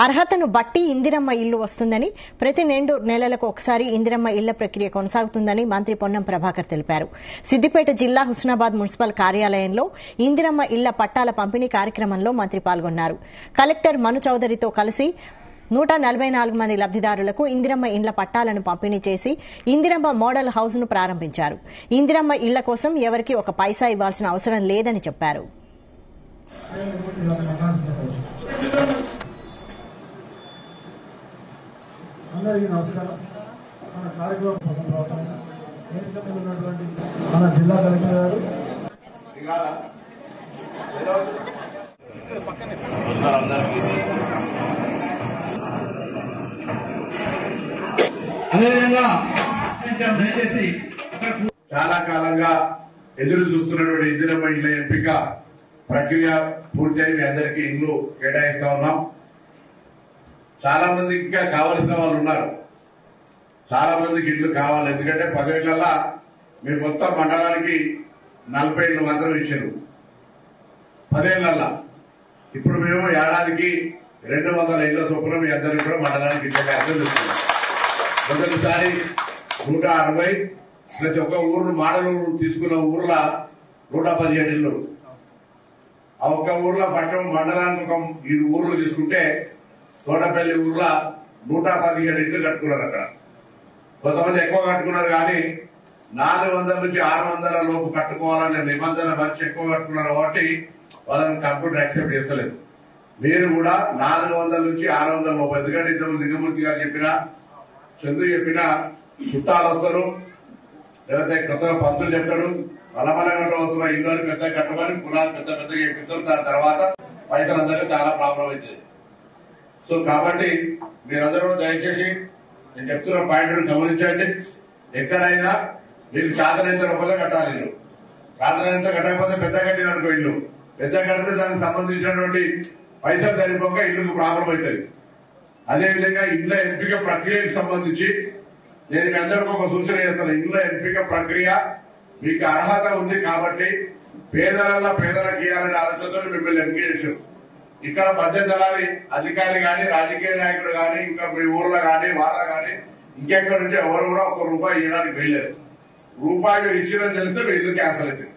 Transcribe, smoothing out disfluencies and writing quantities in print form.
అర్హతను బట్టి ఇందిరమ్మ ఇల్లు వస్తుందని, ప్రతి 2 నెలలకు ఒకసారి ఇందిరమ్మ ఇళ్ల ప్రక్రియ కొనసాగుతుందని మంత్రి పొన్నం ప్రభాకర్ తెలిపారు. సిద్దిపేట జిల్లా హుస్నాబాద్ మున్సిపల్ కార్యాలయంలో ఇందిరమ్మ ఇళ్ల పట్టాల పంపిణీ కార్యక్రమంలో మంత్రి పాల్గొన్నారు. కలెక్టర్ మను చౌదరితో కలిసి 144 మంది లబ్దిదారులకు ఇందిరమ్మ ఇండ్ల పట్టాలను పంపిణీ చేసి ఇందిరమ్మ మోడల్ హౌస్ ను ప్రారంభించారు. ఇందిరమ్మ ఇళ్ల కోసం ఎవరికీ ఒక పైసా ఇవ్వాల్సిన అవసరం లేదని చెప్పారు. అందరికీ నమస్కారం. మన కార్యక్రమం మన జిల్లా కలెక్టర్ గారు అదేవిధంగా దయచేసి చాలా కాలంగా ఎదురు చూస్తున్నటువంటి ఇందిరమ్మ ఇళ్ల ఎంపిక ప్రక్రియ పూర్తయి మీ అందరికీ ఇండ్లు కేటాయిస్తా ఉన్నాం. చాలా మందికి ఇంకా కావలసిన వాళ్ళు ఉన్నారు. చాలా మందికి ఇండ్లు కావాలి. ఎందుకంటే 10 ఏళ్లలో మీరు మొత్తం మండలానికి 40 ఇండ్లు మాత్రం ఇచ్చారు 10 ఏళ్లలో. ఇప్పుడు మేము ఏడాదికి 200 ఇళ్ల చొప్పున మీ అందరికీ కూడా మండలానికి ఇచ్చే కార్యక్రమం చేస్తున్నాం. మొదటిసారి 160 ప్లస్ ఒక ఊరు మాడలు తీసుకున్న ఊర్లో 117 ఇళ్లు. ఆ ఒక్క ఊర్లో పట్టణం మండలానికి ఒక 7 ఊర్లు తీసుకుంటే తోటపల్లి ఊర్లో 117 ఇళ్లు కట్టుకున్నారు. అక్కడ కొంతమంది ఎక్కువ కట్టుకున్నారు, కానీ 400 నుంచి 600 లోపు కట్టుకోవాలనే నిబంధన వచ్చి ఎక్కువ కట్టుకున్నారు కాబట్టి వాళ్ళని కంప్యూటర్ యాక్సెప్ట్ చేస్తలేదు. మీరు కూడా 400 నుంచి 600 లోపు, ఎందుకంటే ఇంతకుముందు లింగమూర్తి గారు చెప్పినా, చంద్రు చెప్పినా చుట్టాలు వస్తారు, లేకపోతే కొత్తగా పంతులు చెప్తాడు, మలమలగంట అవుతున్న ఇల్లు పెద్ద కట్టమని పునాలు పెద్ద పెద్దగా చేపిస్తారు. దాని తర్వాత పైసలు అందరికీ చాలా ప్రాబ్లం అవుతుంది. సో కాబట్టి మీరందరూ దయచేసి నేను చెప్తున్న పాయింట్ను గమనించండి. ఎక్కడైనా మీకు చాతనంత రూపాయలు కట్టాలి. ఇల్లు చాతనంత కట్టకపోతే పెద్ద కట్టిననుకో, ఇల్లు పెద్ద కడితే దానికి సంబంధించినటువంటి పైసలు సరిపోక ఇల్లుకు ప్రాబ్లం అవుతుంది. అదేవిధంగా ఇళ్ల ఎంపిక ప్రక్రియకు సంబంధించి నేను మీ అందరికీ ఒక సూచన చేస్తాను. ఇళ్ల ఎంపిక ప్రక్రియ మీకు అర్హత ఉంది కాబట్టి పేదలకు ఇవ్వాలనే ఆలోచనతో మిమ్మల్ని ఎంపిక చేశారు. ఇక్కడ మధ్య దళారి అధికారి గాని, రాజకీయ నాయకుడు గాని, ఇంకా మీ ఊర్లో గాని, వాళ్ళ గాని, ఇంకెక్కడి నుంచి ఎవరు కూడా ₹1 ఇవ్వడానికి వీల్లేదు. రూపాయి మీరు ఇచ్చిరని తెలిస్తే మీ ఇల్లు క్యాన్సల్ అవుతుంది.